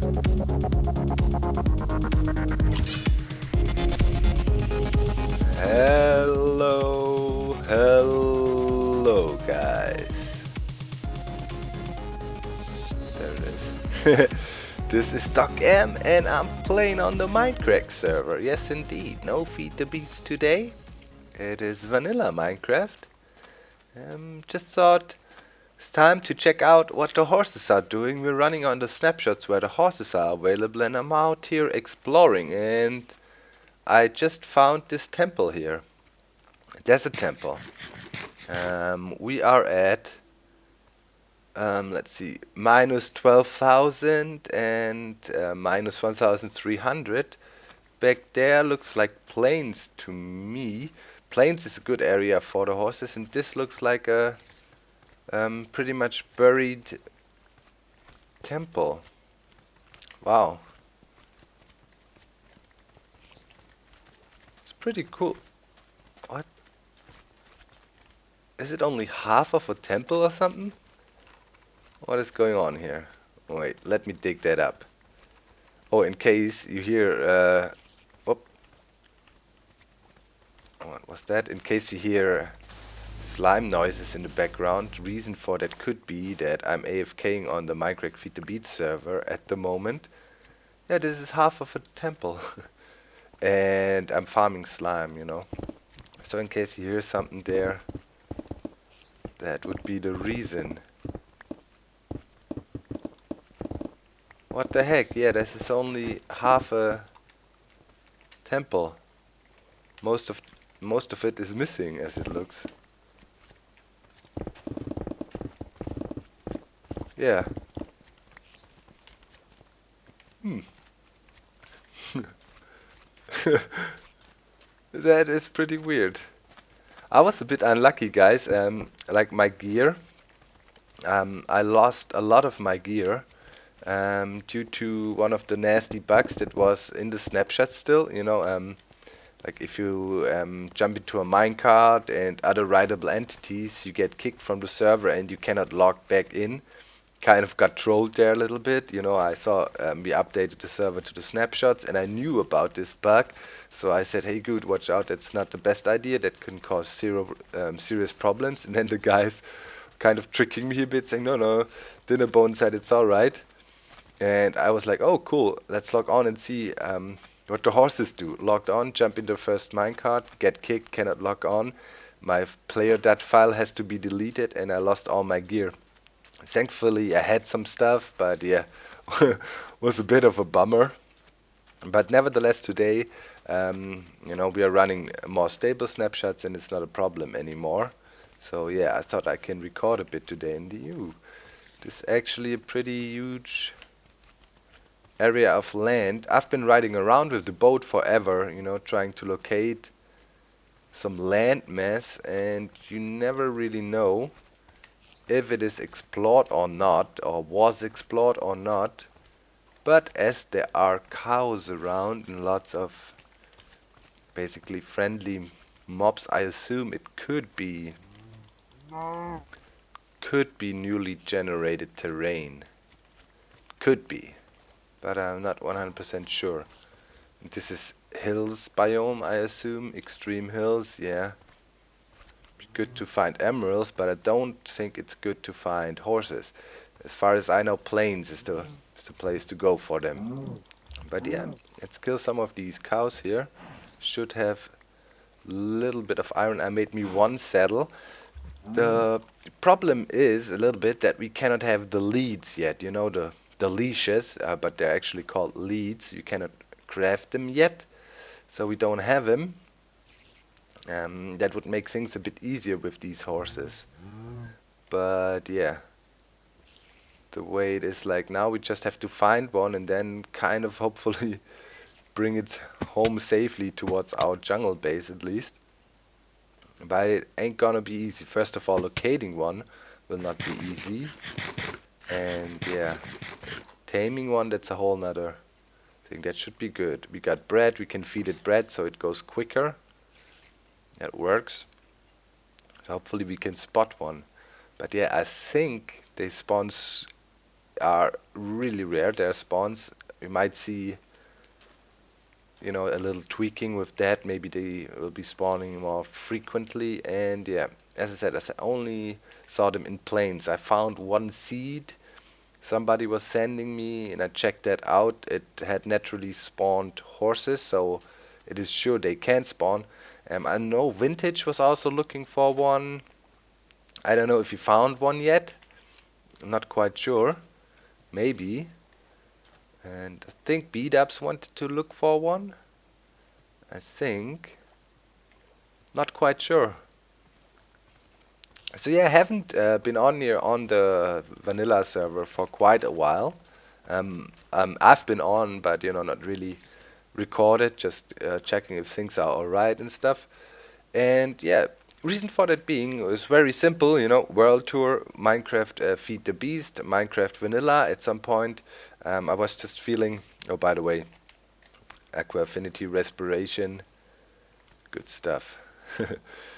Hello guys. There it is. This is Docm and I'm playing on the Mindcrack server. Yes indeed, no feed the beats today. It is vanilla Minecraft. Just thought it's time to check out what the horses are doing. We're running on the snapshots where the horses are available and I'm out here exploring, and I just found this temple here. There's a temple. We are at let's see, minus 12,000 and minus 1,300. Back there looks like plains to me. Plains is a good area for the horses, and this looks like a pretty much buried temple. Wow. It's pretty cool. What? Is it only half of a temple or something? What is going on here? Wait, let me dig that up. Oh, in case you hear what was that? In case you hear slime noises in the background, reason for that could be that I'm AFKing on the Mindcrack Feed the Beats server at the moment. Yeah, this is half of a temple. And I'm farming slime, you know. So in case you hear something there, that would be the reason. What the heck? Yeah, this is only half a temple. Most of it is missing, as it looks. Yeah. That is pretty weird. I was a bit unlucky, guys. Like my gear. I lost a lot of my gear due to one of the nasty bugs that was in the snapshot still. You know, like if you jump into a minecart and other writable entities, you get kicked from the server and you cannot log back in. Kind of got trolled there a little bit. You know, I saw we updated the server to the snapshots and I knew about this bug. So I said, hey Guude, watch out, that's not the best idea. That can cause serious problems. And then the guys kind of tricking me a bit, saying, no, Dinnerbone said it's alright. And I was like, oh cool, let's log on and see what the horses do. Logged on, jump in the first minecart, get kicked, cannot log on. My player.dat file has to be deleted and I lost all my gear. Thankfully I had some stuff, but yeah, was a bit of a bummer. But nevertheless today, you know, we are running more stable snapshots and it's not a problem anymore. So yeah, I thought I can record a bit today in the U. This is actually a pretty huge area of land. I've been riding around with the boat forever, you know, trying to locate some land mass, and you never really know if it is explored or not, or was explored or not. But as there are cows around and lots of basically friendly mobs, I assume it could be newly generated terrain. Could be, but I'm not 100% sure. This is hills biome, I assume, extreme hills, yeah. Good to find emeralds, but I don't think it's good to find horses. As far as I know, plains is the place to go for them. But yeah, let's kill some of these cows here. Should have a little bit of iron. I made me one saddle. The problem is a little bit that we cannot have the leads yet. You know, the leashes, but they're actually called leads. You cannot craft them yet, so we don't have them. That would make things a bit easier with these horses. But yeah, the way it is like now, we just have to find one and then kind of hopefully bring it home safely towards our jungle base at least. But it ain't gonna be easy. First of all, locating one will not be easy. And yeah, taming one, that's a whole nother thing. That should be good. We got bread, we can feed it bread so it goes quicker. That works. So hopefully we can spot one. But yeah, I think they spawn are really rare. Their spawns, you might see, a little tweaking with that. Maybe they will be spawning more frequently. And yeah, as I said, I only saw them in planes. I found one seed somebody was sending me, and I checked that out. It had naturally spawned horses, so it is sure they can spawn. I know Vintage was also looking for one. I don't know if he found one yet. I'm not quite sure. Maybe. And I think B-Dubs wanted to look for one. I think. Not quite sure. So yeah, I haven't been on here on the vanilla server for quite a while. I've been on, but not really recorded, just checking if things are alright and stuff. And yeah, reason for that being was very simple, world tour, Minecraft Feed the Beast, Minecraft Vanilla at some point. I was just feeling, oh by the way, Aqua Affinity Respiration, good stuff.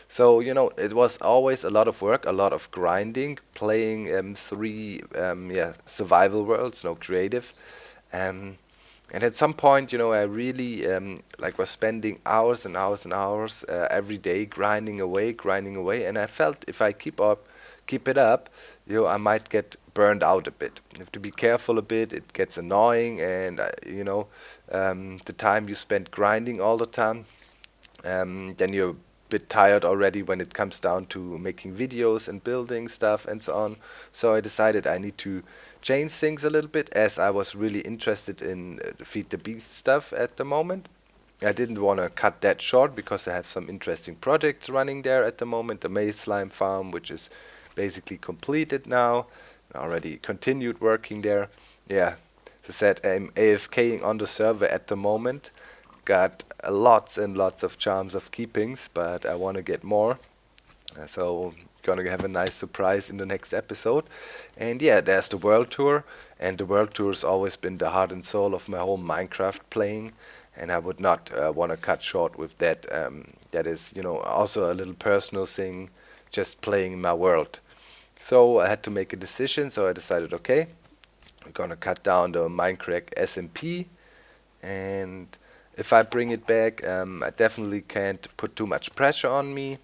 So, it was always a lot of work, a lot of grinding, playing 3 survival worlds, no creative. And at some point, I really was spending hours and hours and hours every day grinding away, and I felt if I keep it up, I might get burned out a bit. You have to be careful a bit. It gets annoying, and the time you spend grinding all the time, then you're a bit tired already when it comes down to making videos and building stuff and so on. So I decided I need to change things a little bit, as I was really interested in Feed the Beast stuff at the moment. I didn't want to cut that short because I have some interesting projects running there at the moment. The Maze Slime Farm, which is basically completed now. I already continued working there. Yeah, as I said, I'm AFKing on the server at the moment. Got lots and lots of charms of keepings, but I want to get more. So gonna have a nice surprise in the next episode. And yeah, there's the world tour, and the world tour has always been the heart and soul of my whole Minecraft playing, and I would not want to cut short with that. That is, also a little personal thing, just playing my world. So I had to make a decision, so I decided, okay, we're gonna cut down the Mindcrack SMP, and if I bring it back, I definitely can't put too much pressure on me.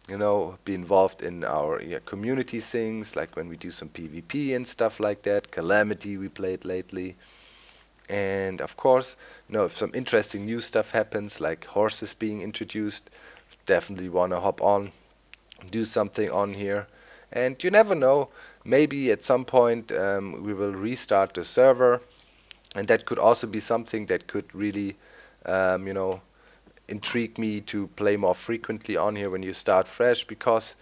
Be involved in our community things, like when we do some PvP and stuff like that. Calamity we played lately. And of course, if some interesting new stuff happens, like horses being introduced, definitely want to hop on, do something on here. And you never know, maybe at some point we will restart the server. And that could also be something that could really intrigue me to play more frequently on here when you start fresh, because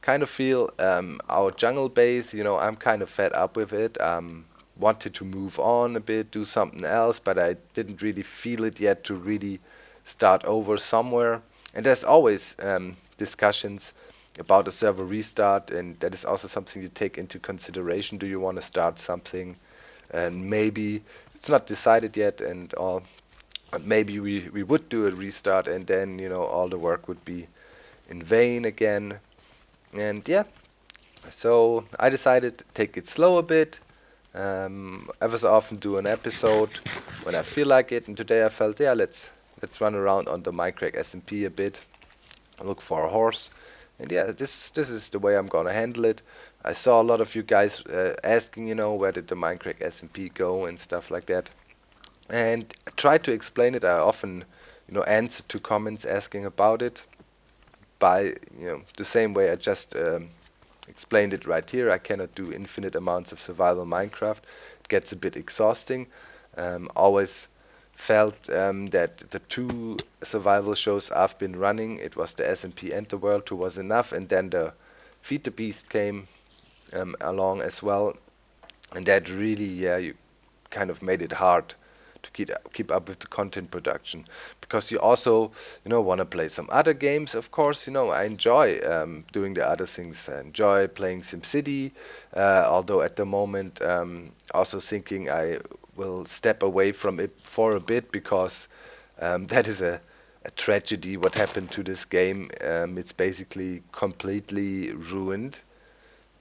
kind of feel our jungle base, I'm kind of fed up with it. Wanted to move on a bit, do something else, but I didn't really feel it yet to really start over somewhere. And there's always discussions about a server restart, and that is also something you take into consideration. Do you want to start something? And maybe it's not decided yet, and all. But maybe we would do a restart, and then all the work would be in vain again. And yeah, so I decided to take it slow a bit. Ever so often do an episode when I feel like it, and today I felt, yeah, let's run around on the Minecraft SMP a bit, look for a horse, and yeah, this is the way I'm gonna handle it. I saw a lot of you guys asking, where did the Minecraft SMP go and stuff like that. And I try to explain it. I often, answer to comments asking about it by, the same way I just explained it right here. I cannot do infinite amounts of survival Minecraft. It gets a bit exhausting. Always felt that the 2 survival shows I've been running, it was the SMP and the World Tour, was enough, and then the Feed the Beast came along as well, and that really, you kind of made it hard to keep up with the content production, because you also want to play some other games. Of course, I enjoy doing the other things. I enjoy playing SimCity, although at the moment also thinking I will step away from it for a bit, because that is a tragedy what happened to this game. It's basically completely ruined.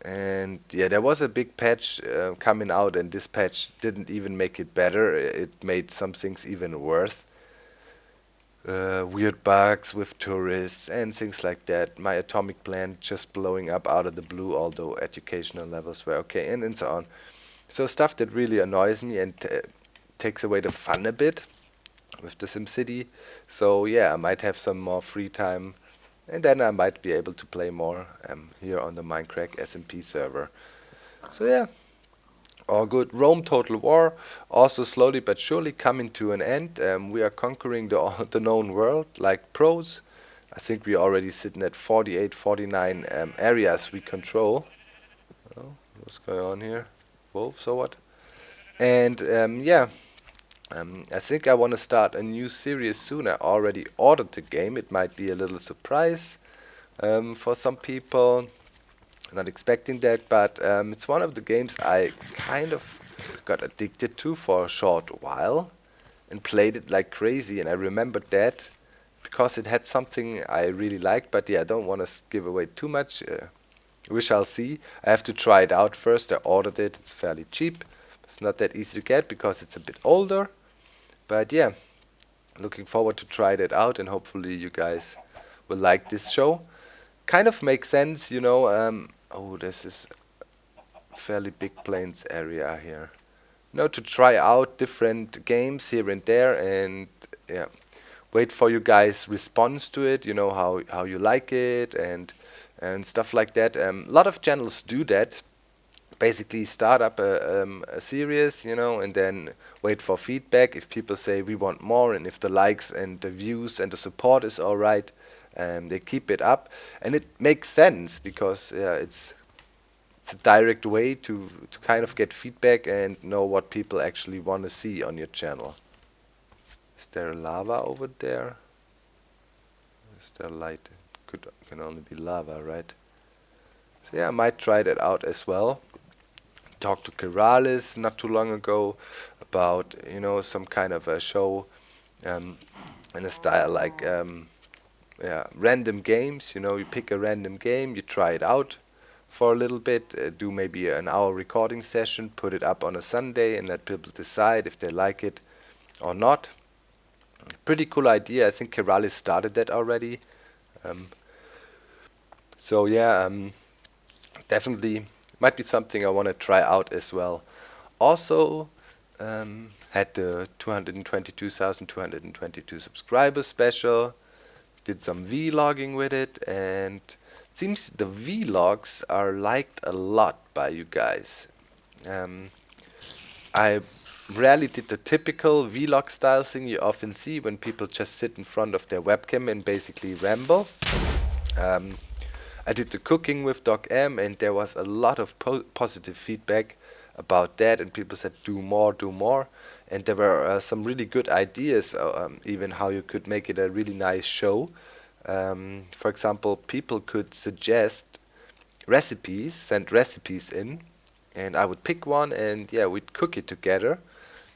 And yeah, there was a big patch coming out, and this patch didn't even make it better. It made some things even worse. Weird bugs with tourists and things like that. My atomic plant just blowing up out of the blue, although educational levels were okay, and so on. So stuff that really annoys me and takes away the fun a bit with the SimCity. So yeah, I might have some more free time, and then I might be able to play more here on the Mindcrack SMP server. So yeah, all good. Rome Total War also slowly but surely coming to an end. We are conquering the known world like pros. I think we're already sitting at 48, 49 areas we control. Oh, what's going on here? Whoa, so what? And yeah, I think I want to start a new series soon. I already ordered the game. It might be a little surprise for some people. Not expecting that, but it's one of the games I kind of got addicted to for a short while and played it like crazy. And I remembered that because it had something I really liked. But yeah, I don't want to give away too much. We shall see. I have to try it out first. I ordered it. It's fairly cheap. It's not that easy to get because it's a bit older. But yeah, looking forward to try that out, and hopefully you guys will like this show. Kind of makes sense, you know. Oh, this is fairly big plains area here. You know, to try out different games here and there, and yeah, wait for you guys' response to it. You know how you like it and stuff like that. A lot of channels do that. Basically, start up a series, you know, and then wait for feedback. If people say we want more, and if the likes and the views and the support is all right, they keep it up, and it makes sense because yeah, it's a direct way to kind of get feedback and know what people actually want to see on your channel. Is there lava over there? Is there light? Can only be lava, right? So yeah, I might try that out as well. Talked to Keralis not too long ago about, you know, some kind of a show in a style like yeah, random games. You know, you pick a random game, you try it out for a little bit, do maybe an hour recording session, put it up on a Sunday, and let people decide if they like it or not. Pretty cool idea. I think Keralis started that already. Um, so yeah, definitely might be something I want to try out as well. Also, had the 222,222 subscribers special. Did some vlogging with it, and it seems the vlogs are liked a lot by you guys. I rarely did the typical vlog style thing you often see when people just sit in front of their webcam and basically ramble. I did the cooking with Docm, and there was a lot of positive feedback about that, and people said do more, do more. And there were some really good ideas, even how you could make it a really nice show. For example, people could suggest recipes, send recipes in, and I would pick one, and yeah, we'd cook it together.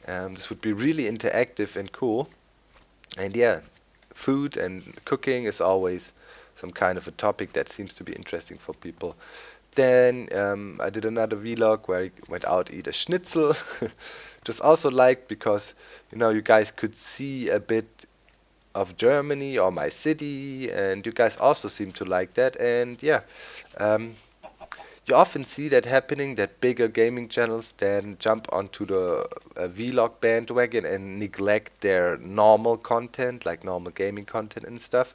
This would be really interactive and cool. And yeah, food and cooking is always some kind of a topic that seems to be interesting for people. Then I did another vlog where I went out to eat a schnitzel. Just also liked because, you know, you guys could see a bit of Germany or my city, and you guys also seem to like that. And yeah, you often see that happening, that bigger gaming channels then jump onto the vlog bandwagon and neglect their normal content, like normal gaming content and stuff.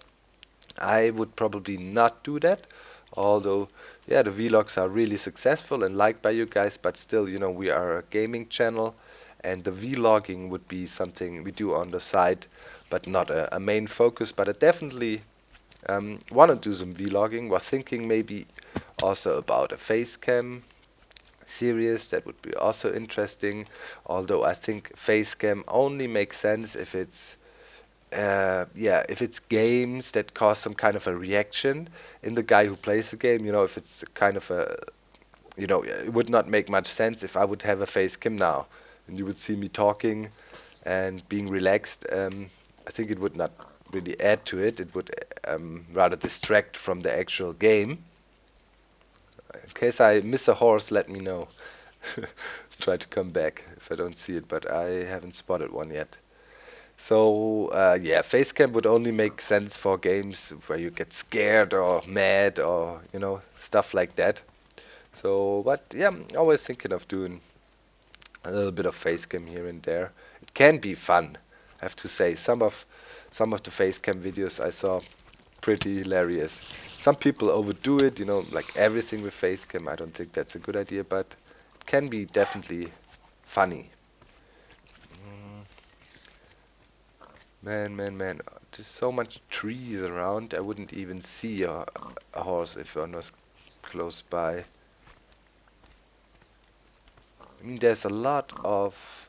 I would probably not do that, although yeah, the vlogs are really successful and liked by you guys, but still, you know, we are a gaming channel, and the vlogging would be something we do on the side, but not a main focus. But I definitely want to do some vlogging. We're thinking maybe also about a face cam series. That would be also interesting, although I think face cam only makes sense if it's yeah, if it's games that cause some kind of a reaction in the guy who plays the game. You know, if it's kind of a, you know, it would not make much sense if I would have a face cam now and you would see me talking and being relaxed. I think it would not really add to it. It would rather distract from the actual game. In case I miss a horse, let me know. Try to come back if I don't see it, but I haven't spotted one yet. So yeah, facecam would only make sense for games where you get scared or mad or stuff like that. So, but yeah, I'm always thinking of doing a little bit of facecam here and there. It can be fun, I have to say. Some of the facecam videos I saw pretty hilarious. Some people overdo it, like everything with facecam. I don't think that's a good idea, but it can be definitely funny. Man, there's so much trees around. I wouldn't even see a horse if one was close by. I mean, there's a lot of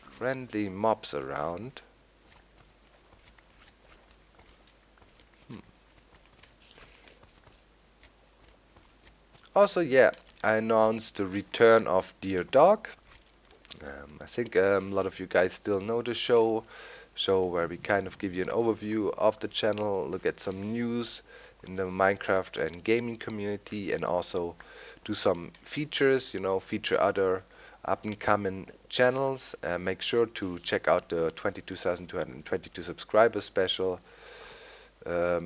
friendly mobs around. Also, yeah, I announced the return of Dear Dog. I think a lot of you guys still know the show where we kind of give you an overview of the channel, look at some news in the Minecraft and gaming community, and also do some features, feature other up-and-coming channels. Make sure to check out the 22,222 subscriber special, or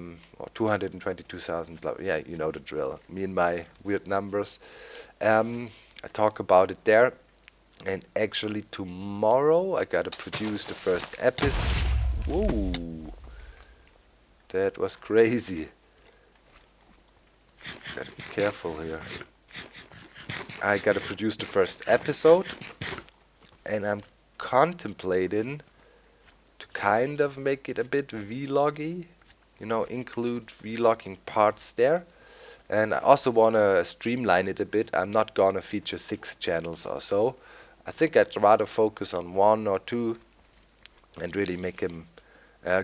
222,000, yeah, you know the drill. Me and my weird numbers. I talk about it there. And actually tomorrow I gotta produce the first episode. Whoa, that was crazy. Gotta be careful here. I gotta produce the first episode, and I'm contemplating to kind of make it a bit vloggy, include vlogging parts there. And I also wanna streamline it a bit. I'm not gonna feature 6 channels or so. I think I'd rather focus on 1 or 2 and really make him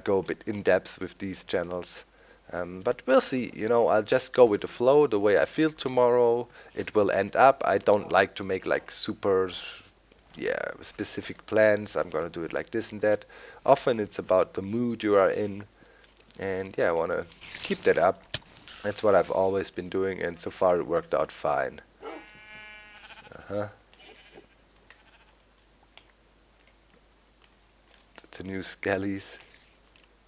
go a bit in depth with these channels. But we'll see, I'll just go with the flow, the way I feel tomorrow. It will end up. I don't like to make like super, specific plans. I'm gonna do it like this and that. Often it's about the mood you are in. And yeah, I wanna keep that up. That's what I've always been doing, and so far it worked out fine. The new skellies.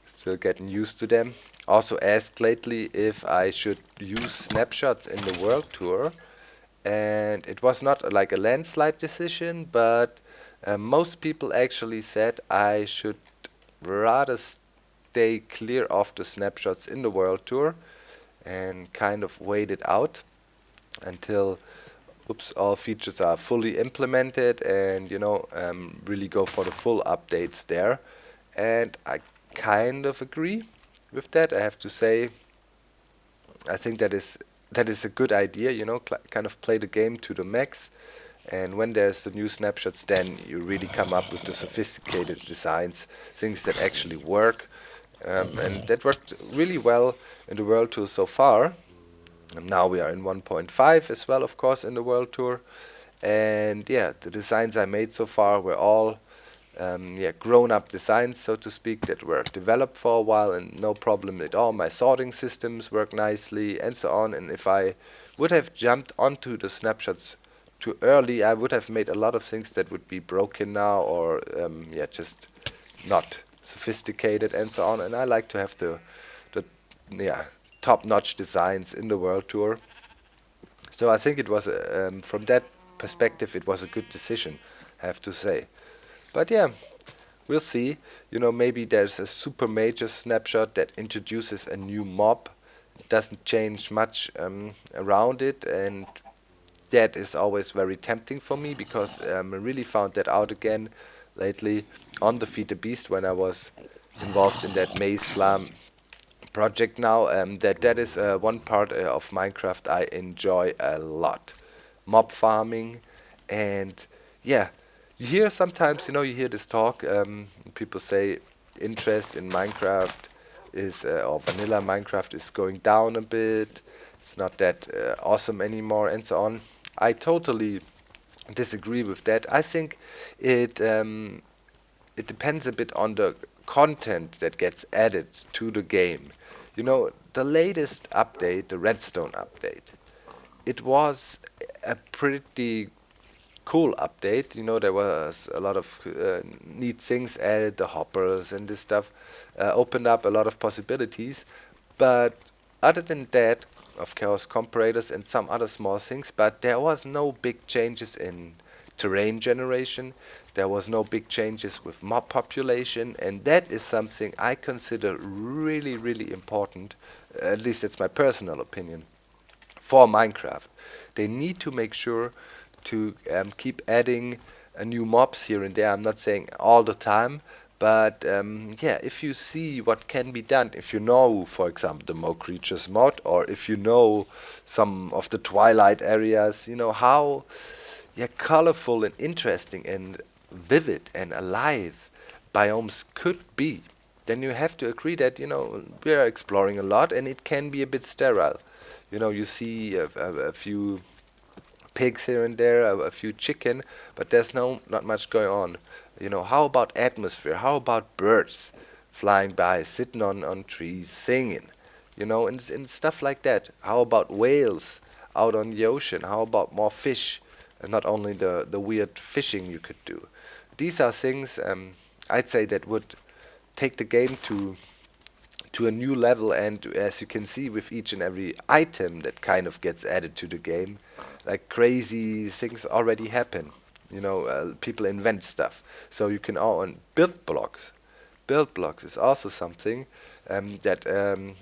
Still getting used to them. Also asked lately if I should use snapshots in the world tour, and it was not like a landslide decision, but most people actually said I should rather stay clear of the snapshots in the world tour and kind of wait it out until all features are fully implemented, and really go for the full updates there. And I kind of agree with that, I have to say. I think that is a good idea, kind of play the game to the max, and when there's the new snapshots, then you really come up with the sophisticated designs, things that actually work. And that worked really well in the world tour so far. And now we are in 1.5 as well, of course, in the world tour. And yeah, the designs I made so far were all grown-up designs, so to speak, that were developed for a while and no problem at all. My sorting systems work nicely and so on. And if I would have jumped onto the snapshots too early, I would have made a lot of things that would be broken now, or just not sophisticated and so on. And I like to have the top-notch designs in the world tour. So I think it was from that perspective it was a good decision, I have to say. But yeah, we'll see. Maybe there's a super major snapshot that introduces a new mob. It doesn't change much around it, and that is always very tempting for me, because I really found that out again lately on the Feed the Beast when I was involved in that Maze Slam project now. That is one part of Minecraft I enjoy a lot. Mob farming, and yeah, you hear sometimes, you hear this talk, people say interest in Minecraft is, or vanilla Minecraft is going down a bit, it's not that awesome anymore and so on. I totally disagree with that. I think it depends a bit on the content that gets added to the game. The latest update, the Redstone update, it was a pretty cool update. You know, there was a lot of neat things added, the hoppers and this stuff opened up a lot of possibilities. But other than that, of course, comparators and some other small things, but there was no big changes in terrain generation. There was no big changes with mob population, and that is something I consider really, really important. At least that's my personal opinion for Minecraft. They need to make sure to keep adding new mobs here and there. I'm not saying all the time, but yeah, if you see what can be done, if you know, for example, the Mo Creatures mod, or if you know some of the Twilight areas, you know how colorful and interesting and vivid and alive biomes could be, then you have to agree that, you know, we are exploring a lot and it can be a bit sterile. You know, you see a few pigs here and there, a few chicken, but there's not much going on. You know, how about atmosphere? How about birds flying by, sitting on trees, singing? You know, and stuff like that. How about whales out on the ocean? How about more fish? And not only the weird fishing you could do. These are things I'd say that would take the game to a new level, and as you can see with each and every item that kind of gets added to the game, like crazy things already happen. You know, people invent stuff. So you can build blocks. Build blocks is also something that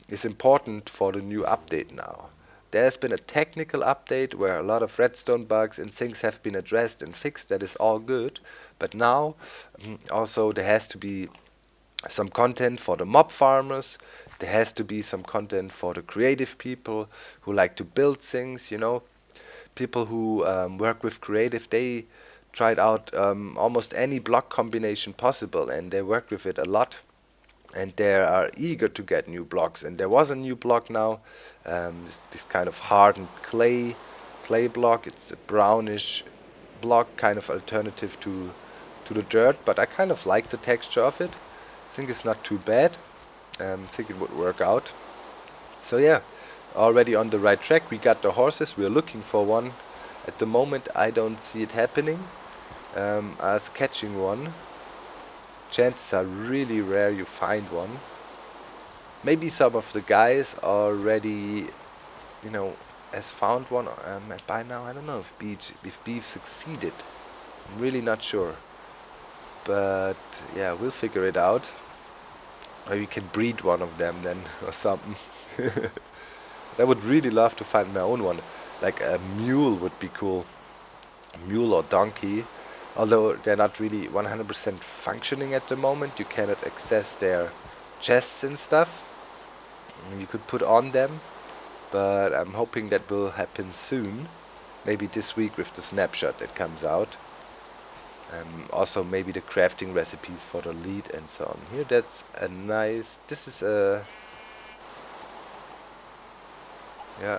is important for the new update now. There's been a technical update where a lot of redstone bugs and things have been addressed and fixed. That is all good. But now also there has to be some content for the mob farmers. There has to be some content for the creative people who like to build things, you know. People who work with creative, they tried out almost any block combination possible, and they worked with it a lot. And they are eager to get new blocks. And there was a new block now, this kind of hardened clay block. It's a brownish block, kind of alternative to the dirt, but I kind of like the texture of it. I think it's not too bad. I think it would work out. So yeah, already on the right track. We got the horses. We're looking for one. At the moment, I don't see it happening. As catching one, chances are really rare you find one. Maybe some of the guys already, you know, has found one. By now, I don't know if Beef succeeded. I'm really not sure. But yeah, we'll figure it out. Or we can breed one of them then, or something. I would really love to find my own one. Like a mule would be cool. Mule or donkey. Although they're not really 100% functioning at the moment. You cannot access their chests and stuff. You could put on them. But I'm hoping that will happen soon. Maybe this week with the snapshot that comes out. Also maybe the crafting recipes for the lead and so on. Here that's a nice, this is a, yeah,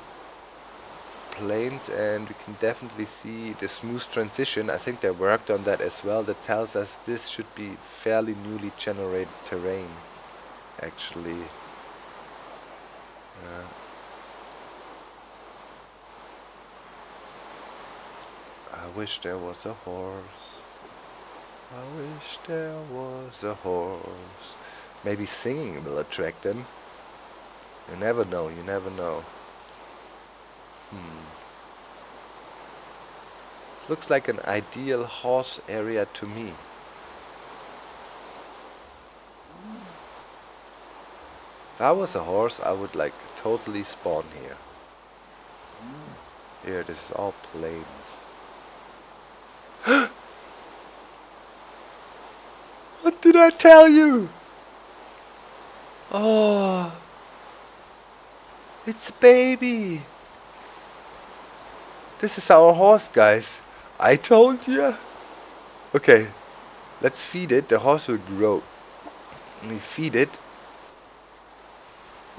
plains, and we can definitely see the smooth transition. I think they worked on that as well. That tells us this should be fairly newly generated terrain, actually. I wish there was a horse. I wish there was a horse. Maybe singing will attract them. You never know, you never know. Looks like an ideal horse area to me. If I was a horse, I would like totally spawn here. Here, this is all plains. What did I tell you? Oh, it's a baby. This is our horse, guys. I told you. Okay, let's feed it. The horse will grow. We feed it.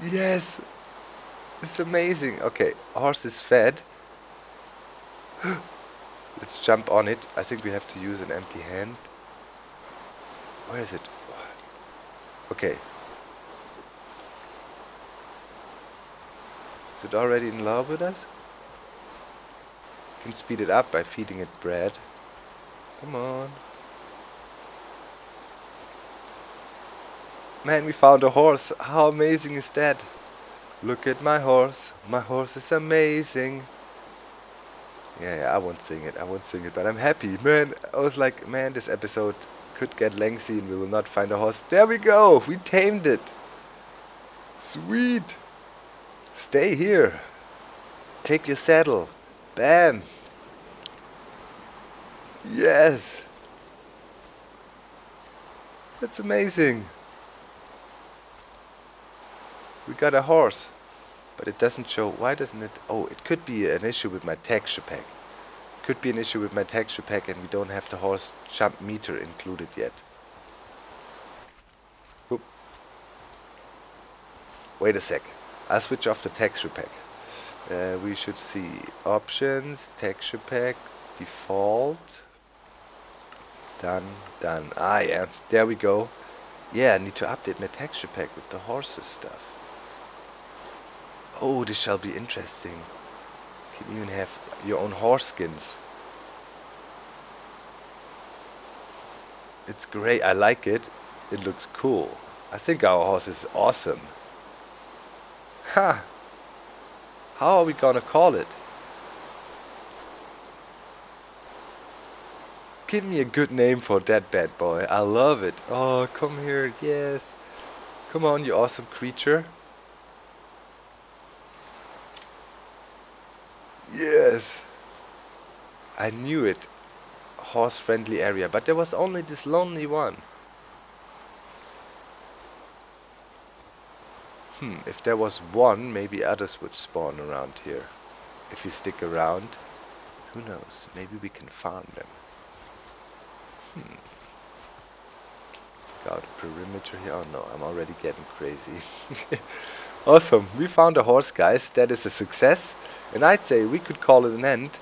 Yes, it's amazing. Okay, horse is fed. Let's jump on it. I think we have to use an empty hand. Where is it? Okay. Is it already in love with us? can speed it up by feeding it bread. Come on. Man, we found a horse. How amazing is that? Look at my horse. My horse is amazing. Yeah, I won't sing it, but I'm happy. Man, I was like, man, this episode could get lengthy and we will not find a horse. There we go. We tamed it. Sweet. Stay here. Take your saddle. Bam. Yes. That's amazing. We got a horse. But it doesn't show. Why doesn't it? Oh, it could be an issue with my texture pack. Could be an issue with my texture pack and we don't have the horse jump meter included yet. Oop. Wait a sec. I'll switch off the texture pack. We should see options, texture pack, default. Done. Ah, yeah. There we go. Yeah, I need to update my texture pack with the horses stuff. Oh, this shall be interesting. You can even have your own horse skins. It's great. I like it. It looks cool. I think our horse is awesome. Ha! How are we gonna call it? Give me a good name for that bad boy. I love it. Oh, come here. Yes. Come on, you awesome creature. Yes. I knew it. Horse-friendly area. But there was only this lonely one. If there was one, maybe others would spawn around here. If you stick around, who knows? Maybe we can farm them. Got a perimeter here. Oh no, I'm already getting crazy. Awesome, we found a horse, guys. That is a success. And I'd say we could call it an end.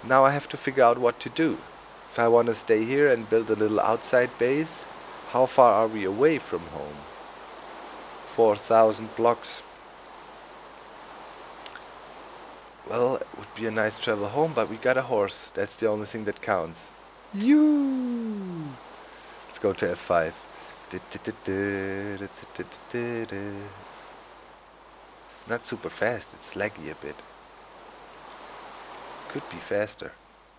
Now I have to figure out what to do. If I want to stay here and build a little outside base, how far are we away from home? 4,000 blocks. Well, it would be a nice travel home, but we got a horse. That's the only thing that counts. Let's go to F5. It's not super fast, it's laggy a bit. Could be faster.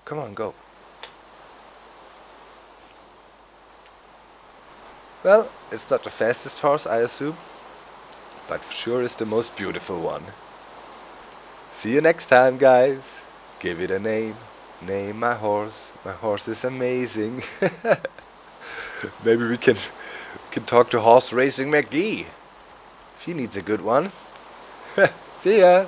Come on, go. Well, it's not the fastest horse, I assume, but sure is the most beautiful one. See you next time, guys. Give it a name. Name my horse. My horse is amazing. Maybe we can talk to Horse Racing McGee. If he needs a good one. See ya.